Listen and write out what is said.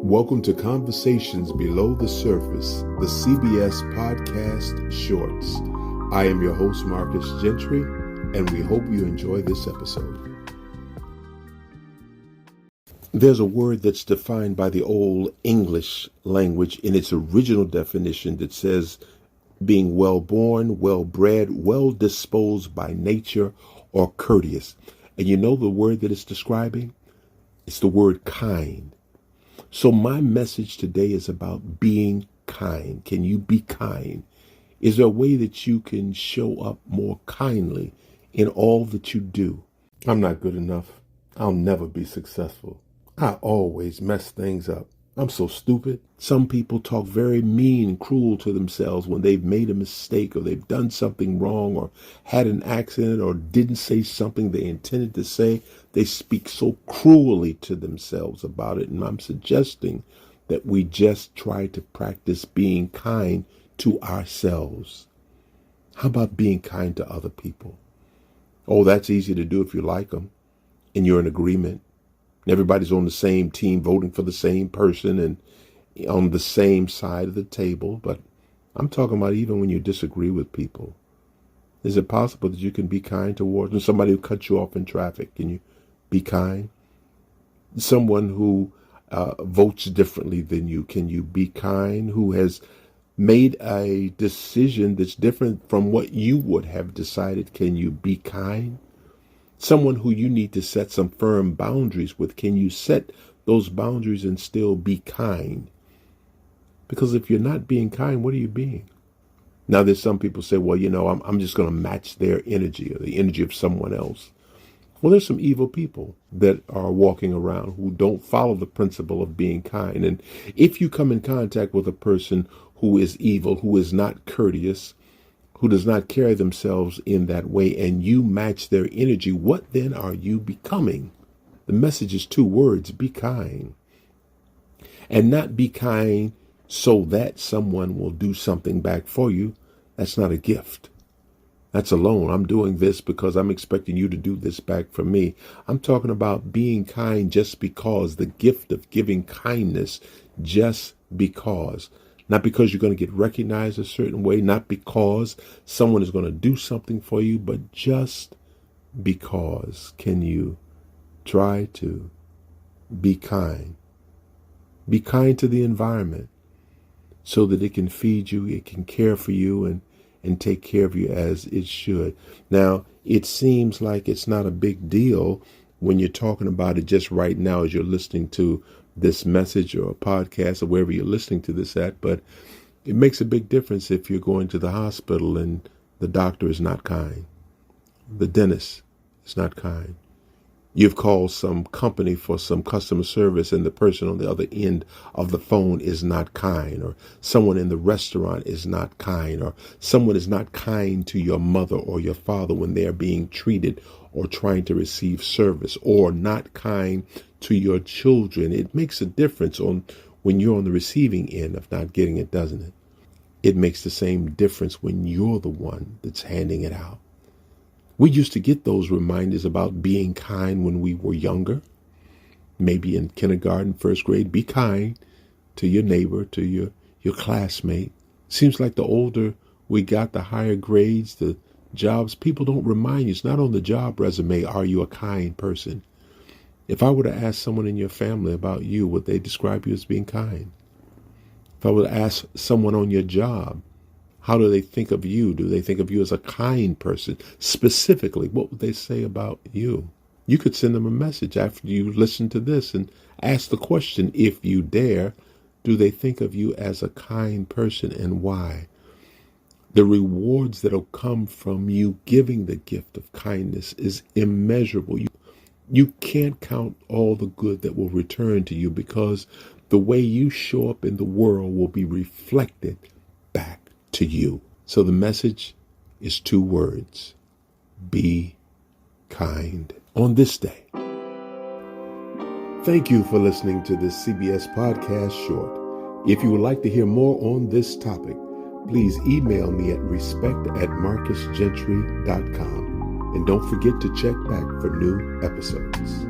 Welcome to Conversations Below the Surface, the CBS Podcast Shorts. I am your host, Marcus Gentry, and we hope you enjoy this episode. There's a word that's defined by the Old English language in its original definition that says being well-born, well-bred, well-disposed by nature, or courteous. And you know the word that it's describing? It's the word kind. So my message today is about being kind. Can you be kind? Is there a way that you can show up more kindly in all that you do? I'm not good enough. I'll never be successful. I always mess things up. I'm so stupid. Some people talk very mean and cruel to themselves when they've made a mistake or they've done something wrong or had an accident or didn't say something they intended to say. They speak so cruelly to themselves about it. And I'm suggesting that we just try to practice being kind to ourselves. How about being kind to other people? Oh, that's easy to do if you like them and you're in agreement. Everybody's on the same team, voting for the same person and on the same side of the table. But I'm talking about even when you disagree with people. Is it possible that you can be kind towards somebody who cuts you off in traffic? Can you be kind? Someone who votes differently than you, can you be kind? Who has made a decision that's different from what you would have decided, can you be kind? Someone who you need to set some firm boundaries with, can you set those boundaries and still be kind? Because if you're not being kind, what are you being? Now, there's some people say, well, I'm just going to match their energy or the energy of someone else. Well, there's some evil people that are walking around who don't follow the principle of being kind. And if you come in contact with a person who is evil, who is not courteous, who does not carry themselves in that way, and you match their energy, what then are you becoming? The message is two words: be kind. And not be kind so that someone will do something back for you. That's not a gift. That's a loan. I'm doing this because I'm expecting you to do this back for me. I'm talking about being kind just because, the gift of giving kindness just because. Not because you're going to get recognized a certain way, not because someone is going to do something for you, but just because. Can you try to be kind? Be kind to the environment so that it can feed you, it can care for you, and take care of you as it should. Now, it seems like it's not a big deal when you're talking about it just right now as you're listening to this message or a podcast or wherever you're listening to this at, but it makes a big difference if you're going to the hospital and the doctor is not kind. The dentist is not kind. You've called some company for some customer service and the person on the other end of the phone is not kind, or someone in the restaurant is not kind, or someone is not kind to your mother or your father when they are being treated or trying to receive service, or not kind to your children. It makes a difference when you're on the receiving end of not getting it, doesn't it? It makes the same difference when you're the one that's handing it out. We used to get those reminders about being kind when we were younger, maybe in kindergarten, first grade. Be kind to your neighbor, to your classmate. Seems like the older we got, the higher grades, the jobs, people don't remind you. It's not on the job resume, are you a kind person? If I were to ask someone in your family about you, would they describe you as being kind? If I were to ask someone on your job, how do they think of you? Do they think of you as a kind person? Specifically, what would they say about you? You could send them a message after you listen to this and ask the question, if you dare, do they think of you as a kind person and why? The rewards that will come from you giving the gift of kindness is immeasurable. You can't count all the good that will return to you, because the way you show up in the world will be reflected back to you. So the message is two words: be kind on this day. Thank you for listening to this CBS Podcast Short. If you would like to hear more on this topic, please email me at respect@marcusgentry.com. And don't forget to check back for new episodes.